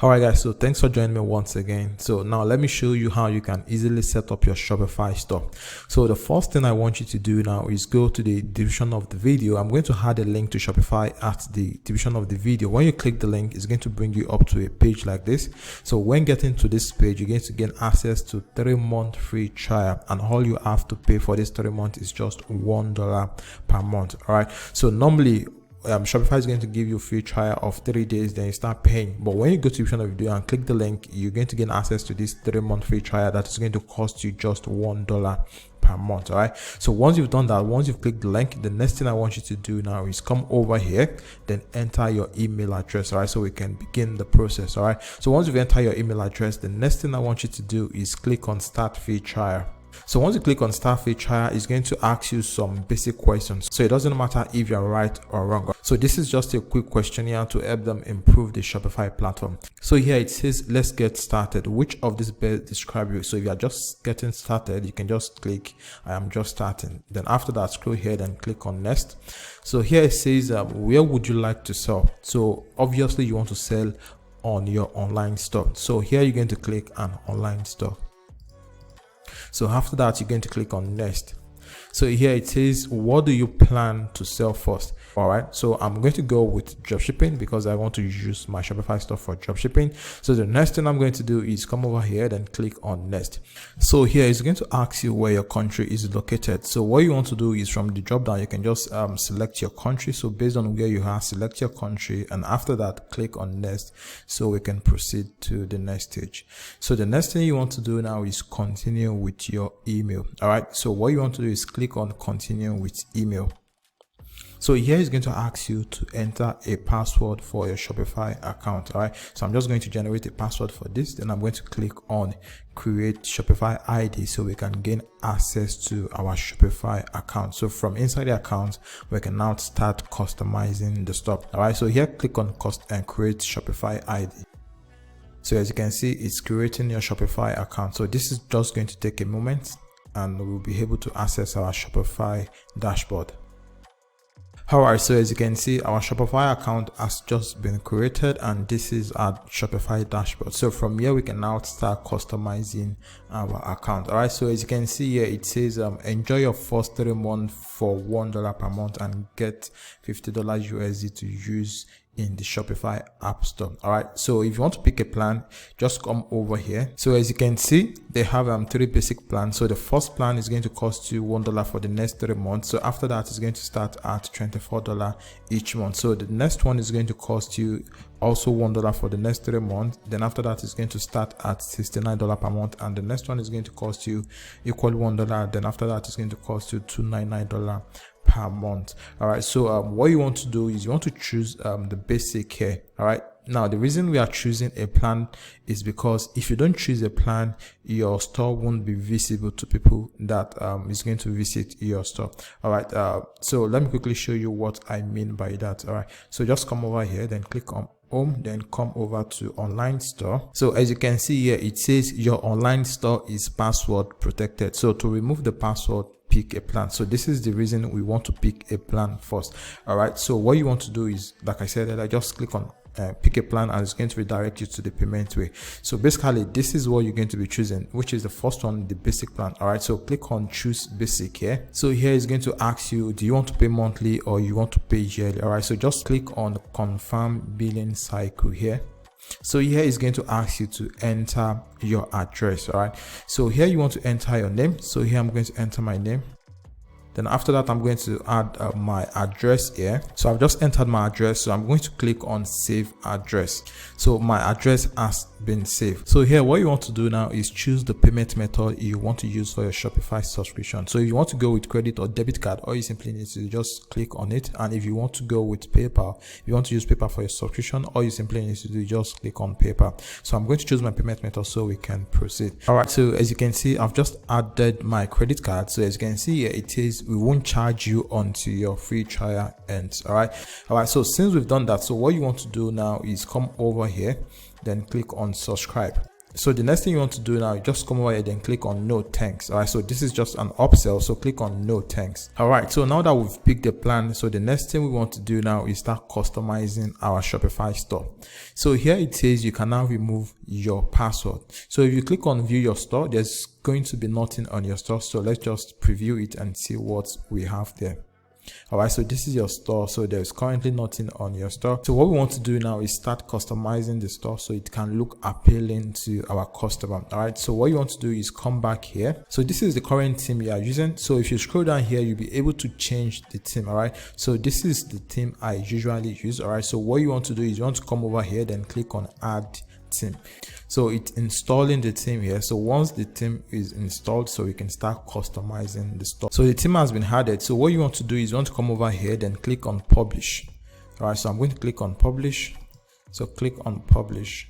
Alright guys, so thanks for joining me once again. So now let me show you how you can easily set up your Shopify store. So the first thing I want you to do now is go to the description of the video. I'm going to add a link to Shopify at the description of the video. When you click the link, it's going to bring you up to a page like this. So when getting to this page, you're going to gain access to 3-month free trial, and all you have to pay for this 3 months is just $1 per month. Alright, so normally Shopify is going to give you a free trial of 3 days, then you start paying. But when you go to the description of the video and click the link, you're going to gain access to this 3-month free trial that is going to cost you just $1 per month. All right, so once you've done that, once you've clicked the link, the next thing I want you to do now is come over here, then enter your email address. All right, so we can begin the process. All right, so once you've entered your email address, the next thing I want you to do is click on start free trial. So once you click on start free trial, it's going to ask you some basic questions. So it doesn't matter if you're right or wrong. So this is just a quick questionnaire to help them improve the Shopify platform. So here it says, let's get started. Which of these best describe you? So if you're just getting started, you can just click I am just starting. Then after that, scroll here and click on next. So here it says, where would you like to sell? So obviously you want to sell on your online store. So here you're going to click an online store. So after that, you're going to click on next. So here it says, what do you plan to sell first? All right, so I'm going to go with dropshipping because I want to use my Shopify store for dropshipping. So the next thing I'm going to do is come over here, then click on next. So here it's going to ask you where your country is located. So what you want to do is from the drop down, you can just select your country. So based on where you are, select your country, and after that, click on next so we can proceed to the next stage. So the next thing you want to do now is continue with your email. All right, so what you want to do is click on continue with email. So here is going to ask you to enter a password for your Shopify account. All right, so I'm just going to generate a password for this. Then I'm going to click on create Shopify ID so we can gain access to our Shopify account. So from inside the account, we can now start customizing the store. All right, so here click on create Shopify ID. So as you can see, it's creating your Shopify account. So this is just going to take a moment, and we'll be able to access our Shopify dashboard. Alright, so as you can see, our Shopify account has just been created, and this is our Shopify dashboard. So from here, we can now start customizing our account. Alright, so as you can see here, it says enjoy your first 3 months for $1 per month and get $50 USD to use in the Shopify app store. All right, so if you want to pick a plan, just come over here. So as you can see, they have 3 basic plans. So the first plan is going to cost you $1 for the next 3 months. So after that, it's going to start at $24 each month. So the next one is going to cost you also $1 for the next 3 months. Then after that, it's going to start at $69 per month, and the next one is going to cost you equal $1. Then after that, it's going to cost you $299 per month. All right, so what you want to do is you want to choose the basic here. All right, now the reason we are choosing a plan is because if you don't choose a plan, your store won't be visible to people that is going to visit your store. All right, so let me quickly show you what I mean by that. All right, so just come over here, then click on home, then come over to online store. So as you can see here, it says your online store is password protected. So to remove the password, pick a plan. So this is the reason we want to pick a plan first. All right, so what you want to do is, like I said, I just click on pick a plan, and it's going to redirect you to the payment way. So basically, this is what you're going to be choosing, which is the first one, the basic plan. All right, so click on choose basic here. So here is going to ask you, do you want to pay monthly or you want to pay yearly? All right, so just click on confirm billing cycle here. So here is going to ask you to enter your address. All right, so here you want to enter your name. So here I'm going to enter my name. Then after that, I'm going to add my address here. So I've just entered my address. So I'm going to click on save address. So my address has been saved. So here, what you want to do now is choose the payment method you want to use for your Shopify subscription. So if you want to go with credit or debit card, all you simply need to just click on it. And if you want to go with PayPal, if you want to use PayPal for your subscription, all you simply need to do is just click on PayPal. So I'm going to choose my payment method so we can proceed. All right, so as you can see, I've just added my credit card. So as you can see here, it says we won't charge you until your free trial ends. All right, so since we've done that, so what you want to do now is come over here, then click on subscribe. So the next thing you want to do now, you just come over here, then click on no thanks. All right, so this is just an upsell, so click on no thanks. All right, so now that we've picked the plan, so the next thing we want to do now is start customizing our Shopify store. So here it says you can now remove your password. So if you click on view your store, there's going to be nothing on your store. So let's just preview it and see what we have there. All right, so this is your store. So there's currently nothing on your store. So what we want to do now is start customizing the store so it can look appealing to our customer. All right, so what you want to do is come back here. So this is the current theme you are using. So if you scroll down here, you'll be able to change the theme. All right, so this is the theme I usually use. All right, so what you want to do is you want to come over here, then click on add theme. So it's installing the theme here. So once the theme is installed, so we can start customizing the store. So the theme has been added. So what you want to do is you want to come over here, then click on publish. All right, so I'm going to click on publish. So click on publish.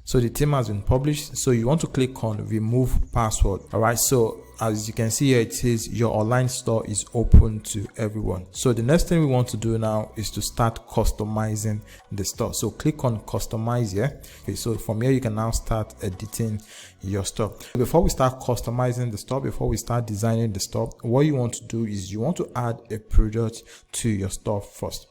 So the theme has been published. So you want to click on remove password. All right, so as you can see here, it says your online store is open to everyone. So the next thing we want to do now is to start customizing the store. So click on customize here. Okay, so from here you can now start editing your store. Before we start customizing the store, before we start designing the store, what you want to do is you want to add a product to your store first.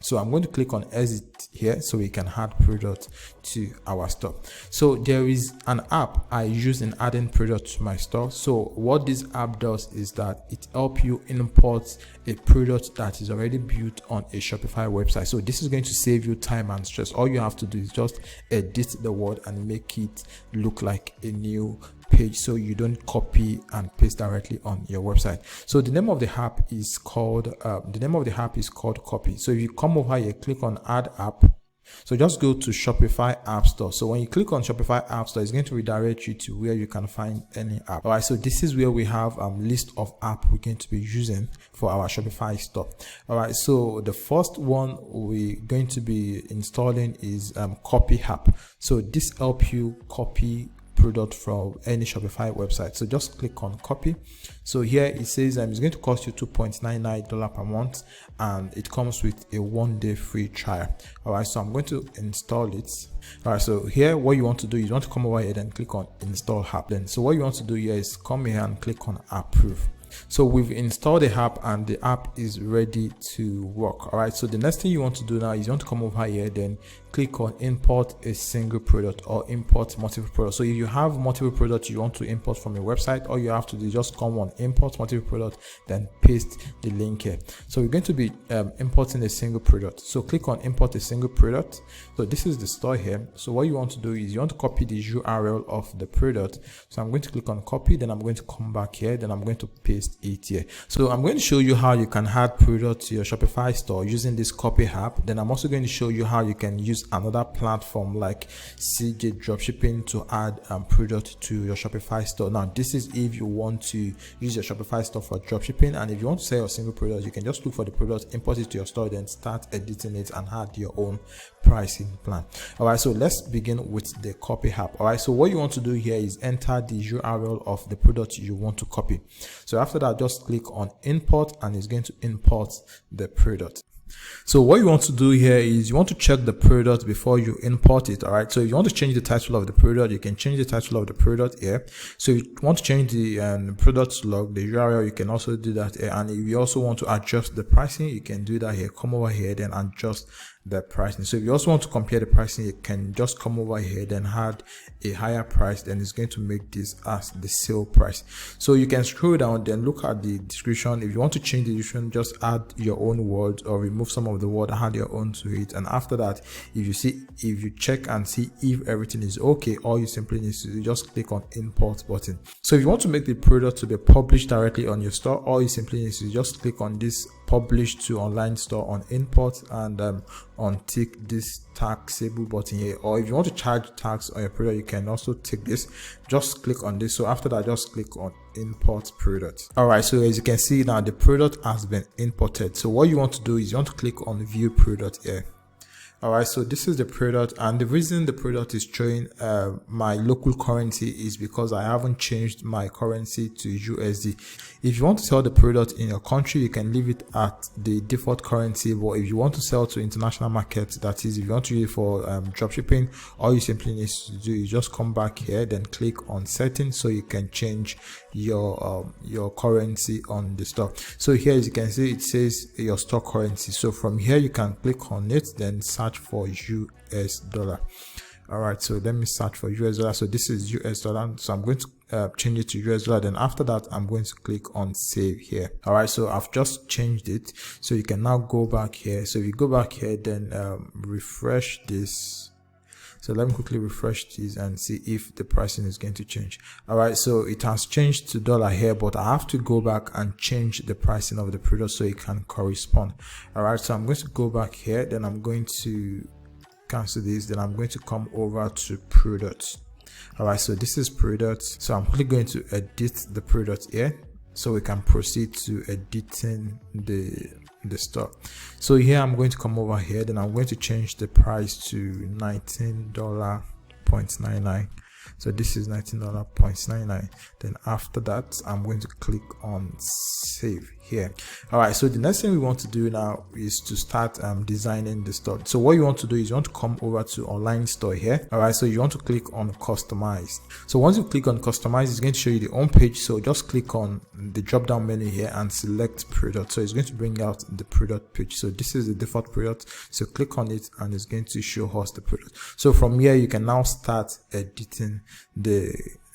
So I'm going to click on exit here so we can add product to our store. So there is an app I use in adding product to my store. So what this app does is that it helps you import a product that is already built on a Shopify website. So this is going to save you time and stress. All you have to do is just edit the word and make it look like a new page, so you don't copy and paste directly on your website. So the name of the app is called Copy. So if you come over here, click on add app. So just go to Shopify App Store. So when you click on Shopify App Store, it's going to redirect you to where you can find any app. All right, so this is where we have list of app we're going to be using for our Shopify store. All right, so the first one we're going to be installing is Copy app. So this helps you copy product from any Shopify website. So just click on copy. So here it says it's going to cost you $2.99 per month, and it comes with a 1-day free trial. All right, so I'm going to install it. All right, so here what you want to do is you want to come over here and click on install app. Then so what you want to do here is come here and click on approve. So we've installed the app and the app is ready to work. All right, so the next thing you want to do now is you want to come over here, then click on import a single product or import multiple products. So if you have multiple products you want to import from your website, all you have to do is just come on import multiple product, then paste the link here. So we're going to be importing a single product. So click on import a single product. So this is the store here. So what you want to do is you want to copy the URL of the product. So I'm going to click on copy, then I'm going to come back here, then I'm going to paste it here. So I'm going to show you how you can add product to your Shopify store using this copy app. Then I'm also going to show you how you can use another platform like CJ Dropshipping to add product to your Shopify store. Now this is if you want to use your Shopify store for dropshipping, and if you want to sell a single product, you can just look for the product, import it to your store, then start editing it and add your own pricing plan. All right, so let's begin with the copy app. All right, so what you want to do here is enter the URL of the product you want to copy. So after that, just click on import and it's going to import the product. So what you want to do here is you want to check the product before you import it. All right, so if you want to change the title of the product, you can change the title of the product here. So if you want to change the product log, the URL, you can also do that here. And if you also want to adjust the pricing, you can do that here. Come over here, then adjust the pricing. So if you also want to compare the pricing, you can just come over here, then add a higher price, then it's going to make this as the sale price. So you can scroll down, then look at the description. If you want to change the description, just add your own words or remove some of the word, add your own to it. And after that, if you check and see if everything is okay, all you simply need to do is just click on import button. So if you want to make the product to be published directly on your store, all you simply need to just click on this publish to online store on import and untick this taxable button here. Or if you want to charge tax on your product, you can also tick this. Just click on this. So after that, just click on import product. All right, so as you can see now, the product has been imported. So what you want to do is you want to click on view product here. All right, so this is the product, and the reason the product is showing my local currency is because I haven't changed my currency to USD. If you want to sell the product in your country, you can leave it at the default currency, but if you want to sell to international markets, that is, if you want to use it for dropshipping, all you simply need to do is just come back here, then click on settings, so you can change your currency on the store. So here, as you can see, it says your store currency. So from here, you can click on it, then search for US dollar. All right, so let me search for US dollar. So this is US dollar, so I'm going to change it to US dollar. Then after that, I'm going to click on save here. All right, so I've just changed it, so you can now go back here. So if you go back here, then refresh this. So let me quickly refresh this and see if the pricing is going to change. All right, so it has changed to dollar here, but I have to go back and change the pricing of the product so it can correspond. All right, so I'm going to go back here, then I'm going to cancel this, then I'm going to come over to products. All right, so this is products. So I'm quickly going to edit the product here, so we can proceed to editing the store. So here I'm going to come over here, then I'm going to change the price to $19.99. So this is $19.99. Then after that, I'm going to click on save here. All right, so the next thing we want to do now is to start designing the store. So what you want to do is you want to come over to online store here. All right, so you want to click on customize. So once you click on customize, it's going to show you the home page. So just click on the drop down menu here and select product. So it's going to bring out the product page. So this is the default product, so click on it and it's going to show us the product. So from here, you can now start editing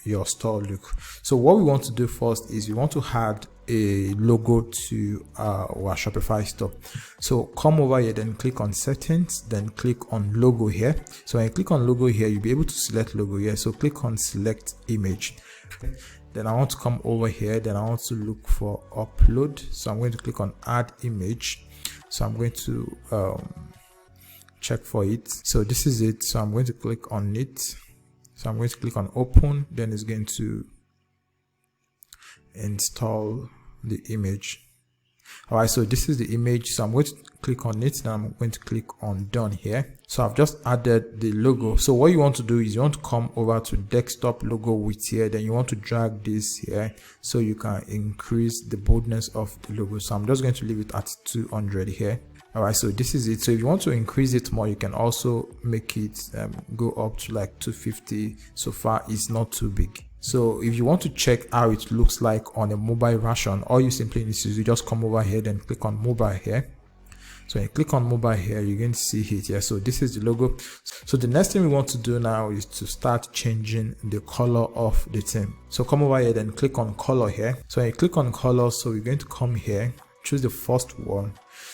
your store look. So what we want to do first is we want to add a logo to our Shopify store. So come over here, then click on settings, then click on logo here. So when you click on logo here, you'll be able to select logo here. So click on select image. Then I want to come over here, then I want to look for upload. So I'm going to click on add image. So I'm going to check for it. So this is it. So I'm going to click on it. So I'm going to click on open, then it's going to install the image. All right, so this is the image. So I'm going to click on it, then I'm going to click on done here. So I've just added the logo. So what you want to do is you want to come over to desktop logo width here, then you want to drag this here so you can increase the boldness of the logo. So I'm just going to leave it at 200 here. All right, so this is it. So if you want to increase it more, you can also make it go up to like 250. So far it's not too big. So if you want to check how it looks like on a mobile version, all you simply need to do is just come over here, then click on mobile here. So when you click on mobile here, you're going to see it here. So this is the logo. So the next thing we want to do now is to start changing the color of the theme. So come over here, then click on color here. So when you click on color, so we're going to come here, choose the first one.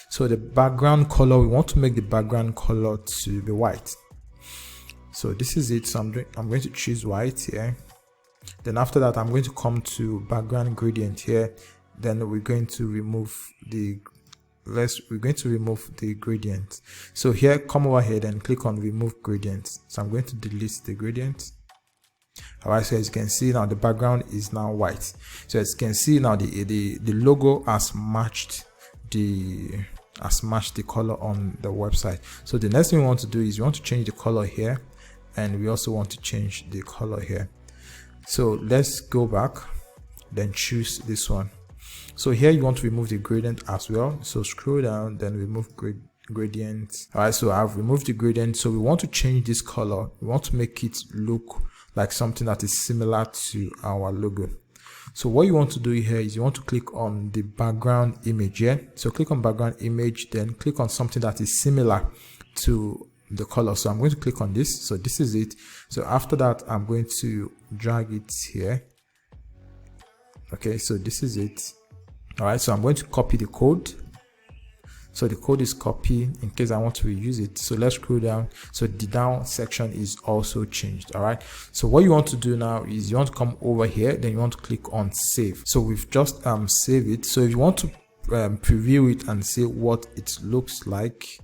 So the background color, we want to make the background color to be white. So this is it. So I'm going to choose white here. Then after that, I'm going to come to background gradient here. Then we're going to remove the gradient. So here, come over here, then click on remove gradient. So I'm going to delete the gradient. All right, so as you can see now, the background is now white. So as you can see now, the logo has matched the color on the website. So the next thing we want to do is we want to change the color here, and we also want to change the color here. So let's go back, then choose this one. So here you want to remove the gradient as well. So scroll down, then remove gradient. All right, so I've removed the gradient. So we want to change this color. We want to make it look like something that is similar to our logo. So what you want to do here is you want to click on the background image here. So click on background image, then click on something that is similar to the color. So I'm going to click on this. So this is it. So after that, I'm going to drag it here. Okay, so this is it. All right, so I'm going to copy the code. So the code is copied in case I want to reuse it. So let's scroll down. So the down section is also changed. All right, so what you want to do now is you want to come over here, then you want to click on save. So we've just saved it. So if you want to preview it and see what it looks like,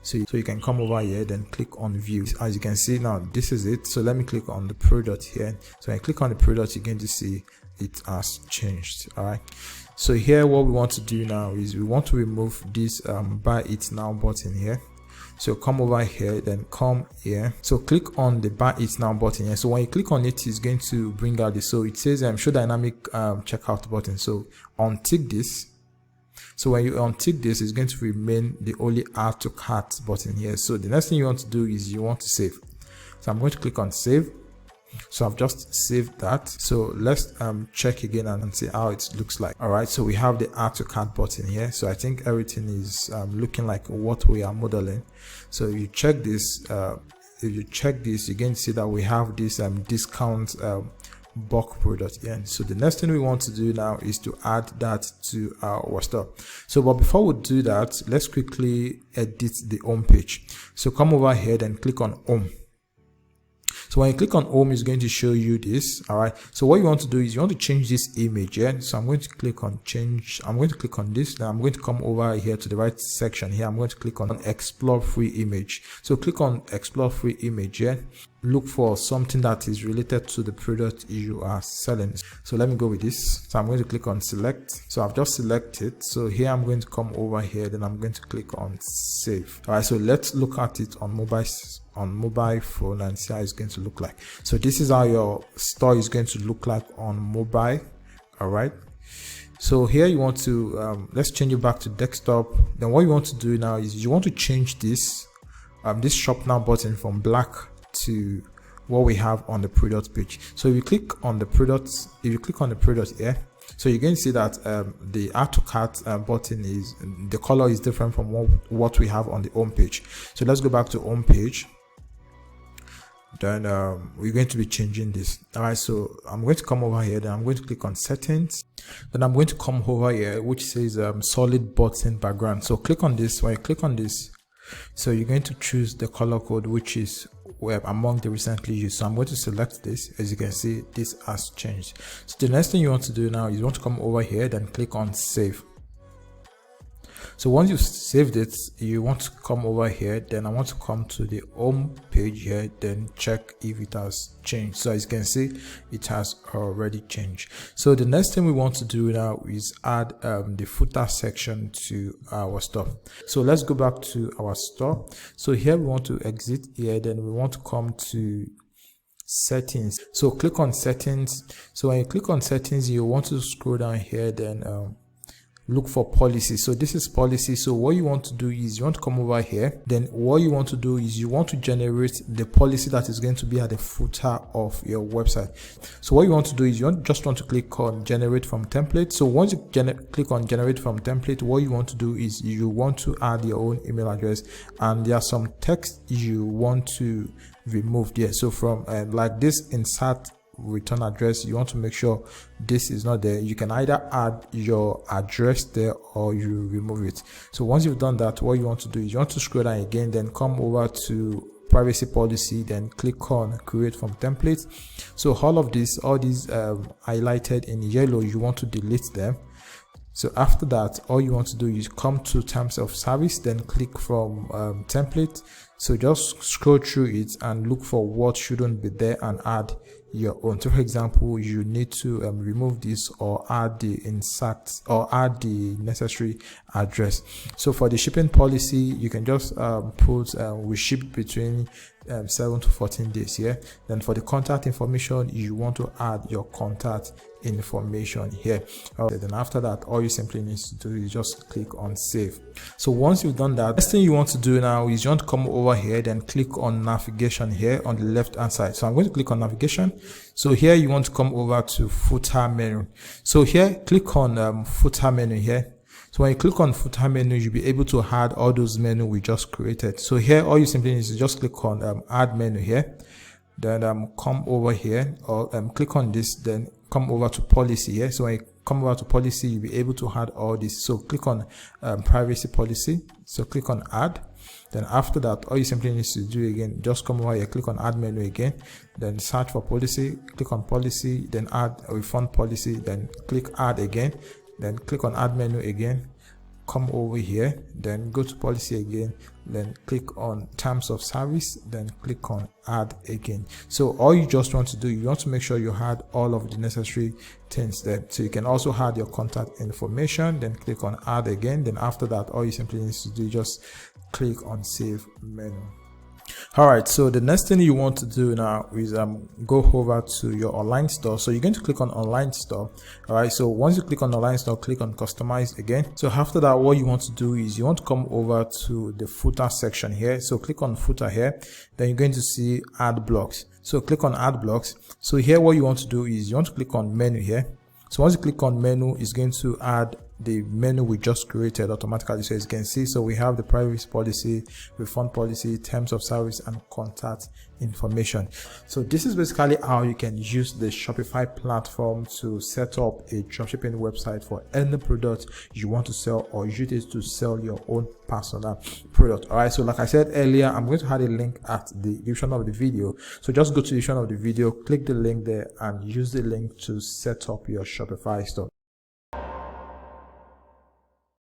so you can come over here, then click on view. As you can see now, this is it. So let me click on the product here. So when I click on the product, you're going to see it has changed. All right, so here what we want to do now is we want to remove this buy it now button here. So come over here, then come here. So click on the buy it now button here. So when you click on it, it's going to bring out this. So it says show dynamic checkout button. So untick this. So when you untick this, it's going to remain the only add to cart button here. So the next thing you want to do is you want to save. So I'm going to click on save. So I've just saved that. So let's check again and see how it looks like. All right, so we have the add to cart button here. So I think everything is looking like what we are modeling. So you check this, if you check this, you're going to see that we have this discount bulk product here. So the next thing we want to do now is to add that to our store. So but before we do that, let's quickly edit the home page. So come over here and click on home. So when you click on home, it's going to show you this. All right, so what you want to do is you want to change this image. Yeah, so I'm going to click on change. I'm going to click on this. Now I'm going to come over here to the right section here. I'm going to click on explore free image. So click on explore free image. Yeah, look for something that is related to the product you are selling. So let me go with this. So I'm going to click on select. So I've just selected. So here I'm going to come over here, then I'm going to click on save. All right, so let's look at it on mobile phone and see how it's going to look like. So this is how your store is going to look like on mobile. All right, so here you want to let's change it back to desktop. Then what you want to do now is you want to change this this shop now button from black to what we have on the product page. So if you click on the products, here, so you're going to see that the add to cart button is the color is different from what we have on the home page. So let's go back to home page. Then we're going to be changing this. All right, so I'm going to come over here, then I'm going to click on settings. Then I'm going to come over here which says solid button background. So click on this. When you click on this, so you're going to choose the color code which is among the recently used. So I'm going to select this. As you can see, this has changed. So the next thing you want to do now is you want to come over here, then click on save. So once you've saved it, you want to come over here, then I want to come to the home page here, then check if it has changed. So as you can see, it has already changed. So the next thing we want to do now is add the footer section to our store. So let's go back to our store. So here we want to exit here, then we want to come to settings. So click on settings. So when you click on settings, you want to scroll down here, then look for policy. So this is policy. So what you want to do is you want to come over here, then what you want to do is you want to generate the policy that is going to be at the footer of your website. So what you want to do is you just want to click on generate from template. So once you click on generate from template, what you want to do is you want to add your own email address, and there are some text you want to remove there. So from like this insert return address, you want to make sure this is not there. You can either add your address there or you remove it. So once you've done that, what you want to do is you want to scroll down again, then come over to privacy policy, then click on create from template. So all these highlighted in yellow, you want to delete them. So after that, all you want to do is come to terms of service, then click from template. So just scroll through it and look for what shouldn't be there and add your own. So for example, you need to remove this or add the insert or add the necessary address. So for the shipping policy, you can just put we ship between 7 to 14 days here. Then for the contact information, you want to add your contact information here. Then after that, all you simply need to do is just click on save. So once you've done that, next thing you want to do now is you want to come over here, then click on navigation here on the left hand side. So I'm going to click on navigation. So here you want to come over to footer menu. So here click on footer menu here. So when you click on footer menu, you'll be able to add all those menus we just created. So here, all you simply need to just click on add menu here. Then come over here or click on this, then come over to policy here. So when you come over to policy, you'll be able to add all this. So click on privacy policy. So click on add. Then after that, all you simply need to do again, just come over here, click on add menu again, then search for policy, click on policy, then add a refund policy, then click add again. Then click on add menu again, come over here, then go to policy again, then click on terms of service, then click on add again. So all you just want to do, you want to make sure you had all of the necessary things there. So you can also add your contact information, then click on add again. Then after that, all you simply need to do is just click on save menu. All right, so the next thing you want to do now is go over to your online store. So you're going to click on online store. All right, so once you click on online store, click on customize again. So after that, what you want to do is you want to come over to the footer section here. So click on footer here, then you're going to see add blocks. So click on add blocks. So here what you want to do is you want to click on menu here. So once you click on menu, it's going to add the menu we just created automatically. So as you can see, so we have the privacy policy, refund policy, terms of service, and contact information. So this is basically how you can use the Shopify platform to set up a dropshipping website for any product you want to sell, or use it to sell your own personal product. All right, so like I said earlier, I'm going to add a link at the description of the video. So just go to the description of the video, click the link there, and use the link to set up your Shopify store.